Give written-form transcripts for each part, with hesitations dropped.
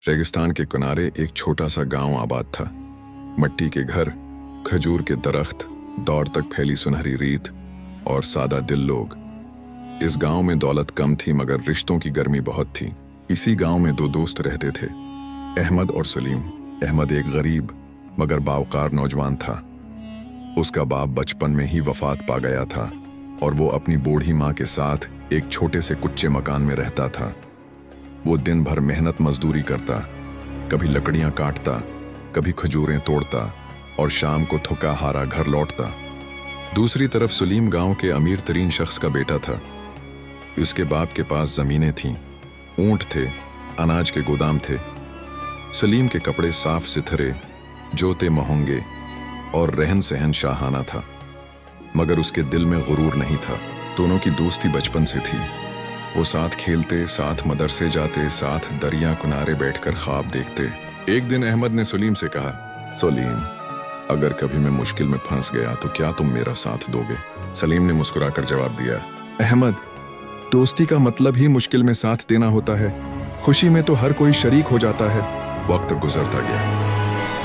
रेगिस्तान के किनारे एक छोटा सा गांव आबाद था। मिट्टी के घर, खजूर के दरख्त, दौर तक फैली सुनहरी रीत और सादा दिल लोग। इस गांव में दौलत कम थी मगर रिश्तों की गर्मी बहुत थी। इसी गांव में दो दोस्त रहते थे, अहमद और सलीम। अहमद एक गरीब मगर बावकार नौजवान था। उसका बाप बचपन में ही वफात पा गया था और वो अपनी बूढ़ी माँ के साथ एक छोटे से कुच्चे मकान में रहता था। वो दिन भर मेहनत मजदूरी करता, कभी लकड़ियां काटता, कभी खजूरें तोड़ता और शाम को थका हारा घर लौटता। दूसरी तरफ सलीम गांव के अमीर तरीन शख्स का बेटा था। उसके बाप के पास जमीनें थीं, ऊंट थे, अनाज के गोदाम थे। सलीम के कपड़े साफ सुथरे, जोते महंगे और रहन सहन शाहाना था, मगर उसके दिल में गुरूर नहीं था। दोनों की दोस्ती बचपन से थी। वो साथ खेलते, साथ मदरसे जाते, साथ दरिया किनारे बैठकर ख्वाब देखते। एक दिन अहमद ने सलीम से कहा, सलीम, अगर कभी मैं मुश्किल में फंस गया तो क्या तुम मेरा साथ दोगे? सलीम ने मुस्कुराकर जवाब दिया, अहमद, दोस्ती का मतलब ही मुश्किल में साथ देना होता है। खुशी में तो हर कोई शरीक हो जाता है। वक्त गुजरता गया,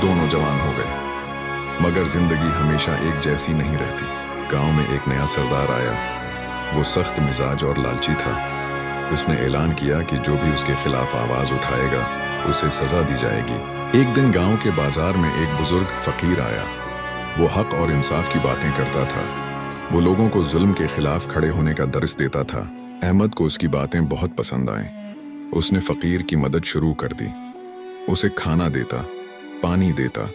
दोनों जवान हो गए, मगर जिंदगी हमेशा एक जैसी नहीं रहती। गांव में एक नया सरदार आया। वो सख्त मिजाज और लालची था। उसने ऐलान किया कि जो भी उसके खिलाफ आवाज उठाएगा उसे सजा दी जाएगी। एक दिन गांव के बाजार में एक बुजुर्ग फकीर आया। वो हक और इंसाफ की बातें करता था। वो लोगों को जुल्म के खिलाफ खड़े होने का दर्स देता था। अहमद को उसकी बातें बहुत पसंद आईं। उसने फकीर की मदद शुरू कर दी। उसे खाना देता, पानी देता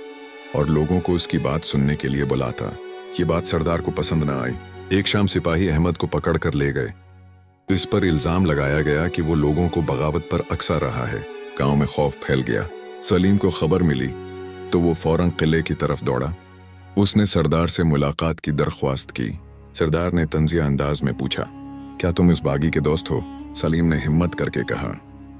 और लोगों को उसकी बात सुनने के लिए बुलाता। ये बात सरदार को पसंद न आई। एक शाम सिपाही अहमद को पकड़ कर ले गए। इस पर इल्जाम लगाया गया कि वो लोगों को बगावत पर अकसा रहा है। गांव में खौफ फैल गया। सलीम को खबर मिली तो वो फौरन किले की तरफ दौड़ा। उसने सरदार से मुलाकात की दरख्वास्त की। सरदार ने तंजिया अंदाज में पूछा, क्या तुम इस बागी के दोस्त हो? सलीम ने हिम्मत करके कहा,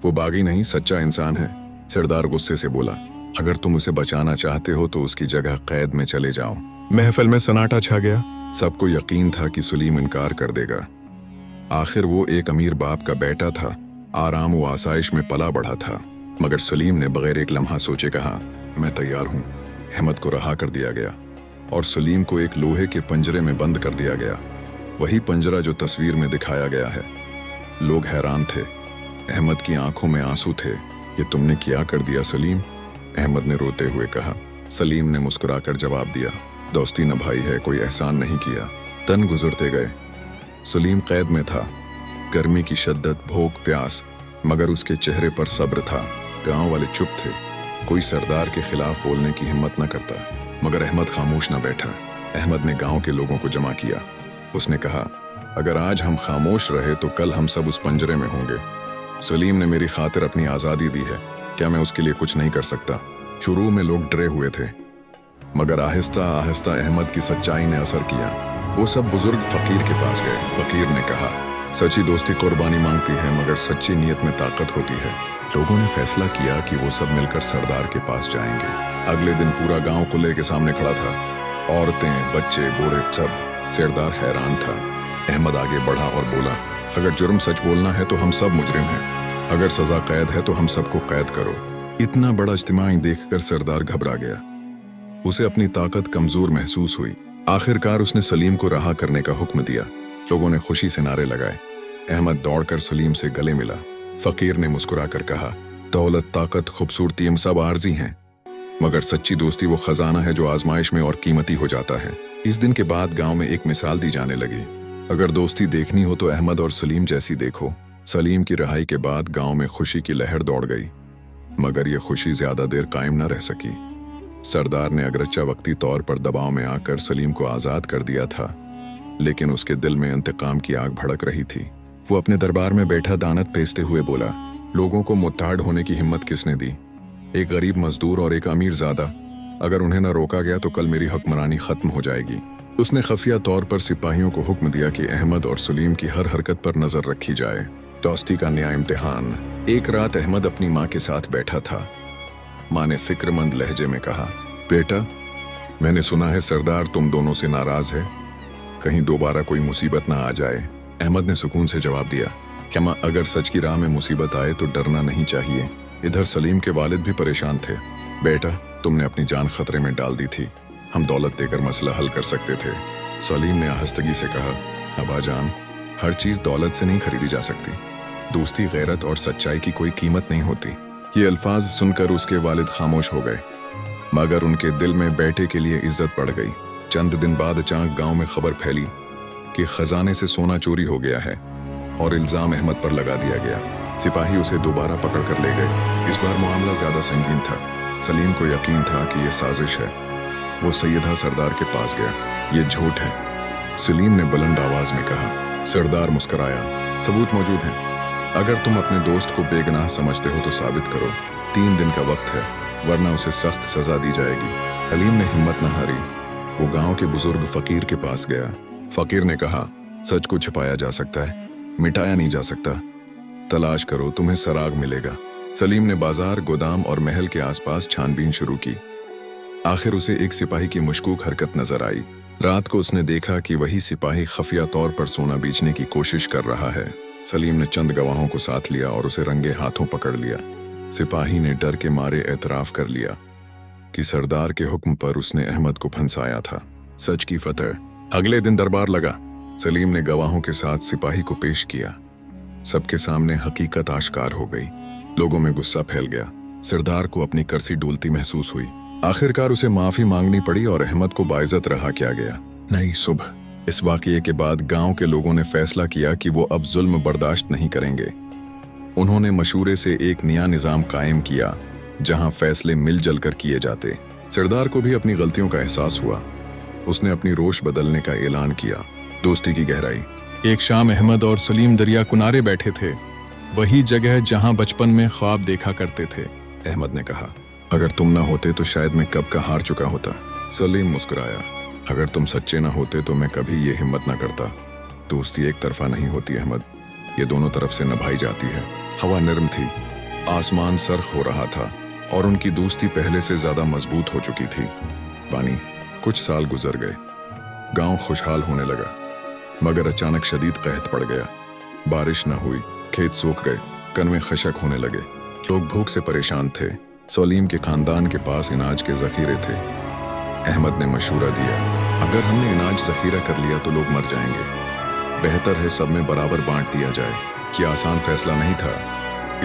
वो बागी नहीं, सच्चा इंसान है। सरदार गुस्से से बोला, अगर तुम उसे बचाना चाहते हो तो उसकी जगह कैद में चले जाओ। महफिल में सन्नाटा छा गया। सबको यकीन था कि सलीम इनकार कर देगा। आखिर वो एक अमीर बाप का बेटा था, आराम व आसाइश में पला बढ़ा था। मगर सलीम ने बगैर एक लम्हा सोचे कहा, मैं तैयार हूँ। अहमद को रहा कर दिया गया और सलीम को एक लोहे के पंजरे में बंद कर दिया गया। वही पंजरा जो तस्वीर में दिखाया गया है। लोग हैरान थे। अहमद की आंखों में आंसू थे। ये तुमने क्या कर दिया सलीम? अहमद ने रोते हुए कहा। सलीम ने मुस्कुराकर जवाब दिया, दोस्ती निभाई है, कोई एहसान नहीं किया। दिन गुजरते गए। सलीम कैद में था। गर्मी की शिद्दत, भूख, प्यास, मगर उसके चेहरे पर सब्र था। गांव वाले चुप थे। कोई सरदार के खिलाफ बोलने की हिम्मत न करता। मगर अहमद खामोश न बैठा। अहमद ने गांव के लोगों को जमा किया। उसने कहा, अगर आज हम खामोश रहे तो कल हम सब उस पंजरे में होंगे। सलीम ने मेरी खातिर अपनी आज़ादी दी है, क्या मैं उसके लिए कुछ नहीं कर सकता? शुरू में लोग डरे हुए थे, मगर आहिस्ता आहिस्ता अहमद की सच्चाई ने असर किया। वो सब बुजुर्ग फकीर के पास गए। फकीर ने कहा, सच्ची दोस्ती कुर्बानी मांगती है मगर सच्ची नीयत में ताकत होती है। लोगों ने फैसला किया कि वो सब मिलकर सरदार के पास जाएंगे। अगले दिन पूरा गांव किले के सामने खड़ा था। औरतें, बच्चे, बूढ़े, सब। सरदार हैरान था। अहमद आगे बढ़ा और बोला, अगर जुर्म सच बोलना है तो हम सब मुजरिम हैं। अगर सजा कैद है तो हम सबको कैद करो। इतना बड़ा इज्तिमा देखकर सरदार घबरा गया। उसे अपनी ताकत कमजोर महसूस हुई। आखिरकार उसने सलीम को रहा करने का हुक्म दिया। लोगों ने खुशी से नारे लगाए। अहमद दौड़कर सलीम से गले मिला। फकीर ने मुस्कुराकर कहा, दौलत, ताकत, खूबसूरती हम सब आर्जी हैं, मगर सच्ची दोस्ती वो खजाना है जो आजमाइश में और कीमती हो जाता है। इस दिन के बाद गांव में एक मिसाल दी जाने लगी, अगर दोस्ती देखनी हो तो अहमद और सलीम जैसी देखो। सलीम की रिहाई के बाद गांव में खुशी की लहर दौड़ गई, मगर यह खुशी ज्यादा देर कायम न रह सकी। सरदार ने अगरचा वक्ती तौर पर दबाव में आकर सलीम को आज़ाद कर दिया था, लेकिन उसके दिल में इंतकाम की आग भड़क रही थी। वो अपने दरबार में बैठा दानत पेसते हुए बोला, लोगों को मुत्ताड होने की हिम्मत किसने दी? एक गरीब मजदूर और एक अमीर ज़ादा। अगर उन्हें न रोका गया तो कल मेरी हुक्मरानी खत्म हो जाएगी। उसने खफिया तौर पर सिपाहियों को हुक्म दिया कि अहमद और सलीम की हर हरकत पर नजर रखी जाए। दोस्ती का नया इम्तिहान। एक रात अहमद अपनी माँ के साथ बैठा था। माँ ने फिक्रमंद लहजे में कहा, बेटा, मैंने सुना है सरदार तुम दोनों से नाराज है, कहीं दोबारा कोई मुसीबत ना आ जाए। अहमद ने सुकून से जवाब दिया, क्या माँ, अगर सच की राह में मुसीबत आए तो डरना नहीं चाहिए। इधर सलीम के वालिद भी परेशान थे। बेटा, तुमने अपनी जान खतरे में डाल दी थी, हम दौलत देकर मसला हल कर सकते थे। सलीम ने आहिस्तगी से कहा, अबा जान, हर चीज दौलत से नहीं खरीदी जा सकती। दोस्ती, गैरत और सच्चाई की कोई कीमत नहीं होती। ये अल्फाज सुनकर उसके वालिद खामोश हो गए, मगर उनके दिल में बेटे के लिए इज्जत बढ़ गई। चंद दिन बाद अचानक गांव में खबर फैली कि खजाने से सोना चोरी हो गया है और इल्जाम अहमद पर लगा दिया गया। सिपाही उसे दोबारा पकड़ कर ले गए। इस बार मामला ज्यादा संगीन था। सलीम को यकीन था कि यह साजिश है। वो सैयदा सरदार के पास गया। ये झूठ है, सलीम ने बुलंद आवाज में कहा। सरदार मुस्कुराया, सबूत मौजूद हैं। अगर तुम अपने दोस्त को बेगुनाह समझते हो तो साबित करो। 3 दिन का वक्त है, वरना उसे सख्त सजा दी जाएगी। सलीम ने हिम्मत न हारी। वो गांव के बुजुर्ग फकीर के पास गया। फकीर ने कहा, सच को छिपाया जा सकता है, मिटाया नहीं जा सकता। तलाश करो, तुम्हें सराग मिलेगा। सलीम ने बाजार, गोदाम और महल के आसपास छानबीन शुरू की। आखिर उसे एक सिपाही की मुश्कूक हरकत नजर आई। रात को उसने देखा कि वही सिपाही खफिया तौर पर सोना बेचने की कोशिश कर रहा है। सलीम ने चंद गवाहों को साथ लिया और उसे रंगे हाथों पकड़ लिया। सिपाही ने डर के मारे एतराफ कर लिया कि सरदार के हुक्म पर उसने अहमद को फंसाया था। सच की फतह। अगले दिन दरबार लगा। सलीम ने गवाहों के साथ सिपाही को पेश किया। सबके सामने हकीकत आश्कार हो गई। लोगों में गुस्सा फैल गया। सरदार को अपनी कर्सी डोलती महसूस हुई। आखिरकार उसे माफी मांगनी पड़ी और अहमद को बाइज्जत रहा किया गया। नई सुबह। इस वाकये के बाद गांव के लोगों ने फैसला किया कि वो अब जुल्म बर्दाश्त नहीं करेंगे। उन्होंने मशूरे से एक नया निजाम कायम किया जहां फैसले मिलजुल कर किए जाते। सरदार को भी अपनी गलतियों का एहसास हुआ। उसने अपनी रोश बदलने का ऐलान किया। दोस्ती की गहराई। एक शाम अहमद और सलीम दरिया किनारे बैठे थे, वही जगह जहां बचपन में ख्वाब देखा करते थे। अहमद ने कहा, अगर तुम ना होते तो शायद मैं कब का हार चुका होता। सलीम मुस्कुराया, अगर तुम सच्चे ना होते तो मैं कभी ये हिम्मत ना करता। दोस्ती एक तरफा नहीं होती अहमद, ये दोनों तरफ से निभाई जाती है। हवा नरम थी, आसमान सर्ख हो रहा था और उनकी दोस्ती पहले से ज्यादा मजबूत हो चुकी थी। पानी। कुछ साल गुजर गए। गांव खुशहाल होने लगा, मगर अचानक शदीद कहत पड़ गया। बारिश न हुई, खेत सूख गए, कनवे खशक होने लगे। लोग भूख से परेशान थे। सलीम के खानदान के पास अनाज के जखीरे थे। अहमद ने मशूरा दिया, अगर हमने अनाज जखीरा कर लिया तो लोग मर जाएंगे। बेहतर है सब में बराबर बांट दिया जाए। कि आसान फैसला नहीं था।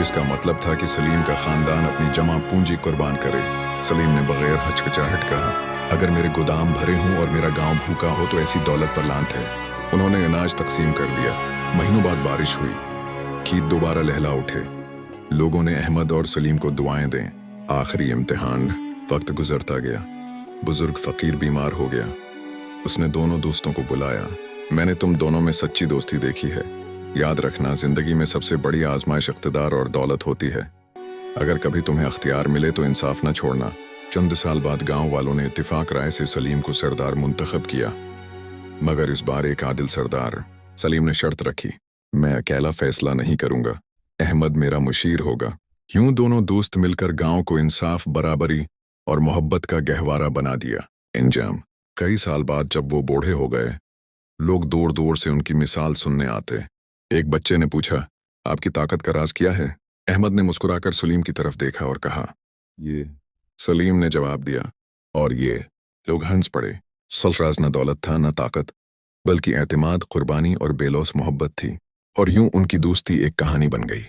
इसका मतलब था कि सलीम का खानदान अपनी जमा पूंजी कुर्बान करे। सलीम ने बगैर हचकिचाहट कहा, अगर मेरे गोदाम भरे हों और मेरा गांव भूखा हो तो ऐसी दौलत पर लांत है। उन्होंने अनाज तकसीम कर दिया। महीनों बाद बारिश हुई, खेत दोबारा लहला उठे। लोगों ने अहमद और सलीम को दुआएं दें। आखिरी इम्तिहान। वक्त गुजरता गया। बुजुर्ग फकीर बीमार हो गया। उसने दोनों दोस्तों को बुलाया। मैंने तुम दोनों में सच्ची दोस्ती देखी है। याद रखना, जिंदगी में सबसे बड़ी आजमाइश इख्तिदार और दौलत होती है। अगर कभी तुम्हें अख्तियार मिले तो इंसाफ न छोड़ना। चंद साल बाद गांव वालों ने इत्तिफाक राय से सलीम को सरदार मुंतखब किया, मगर इस बार एक आदिल सरदार। सलीम ने शर्त रखी, मैं अकेला फैसला नहीं करूंगा, अहमद मेरा मुशीर होगा। यूं दोनों दोस्त मिलकर गांव को इंसाफ, बराबरी और मोहब्बत का गहवारा बना दिया। इंजाम। कई साल बाद जब वो बूढ़े हो गए, लोग दूर दूर से उनकी मिसाल सुनने आते। एक बच्चे ने पूछा, आपकी ताकत का राज क्या है? अहमद ने मुस्कुराकर सलीम की तरफ देखा और कहा, ये। सलीम ने जवाब दिया, और ये। लोग हंस पड़े। असल राज न दौलत था न ताकत, बल्कि एतमाद, कुर्बानी और बेलौस मोहब्बत थी। और यूं उनकी दोस्ती एक कहानी बन गई।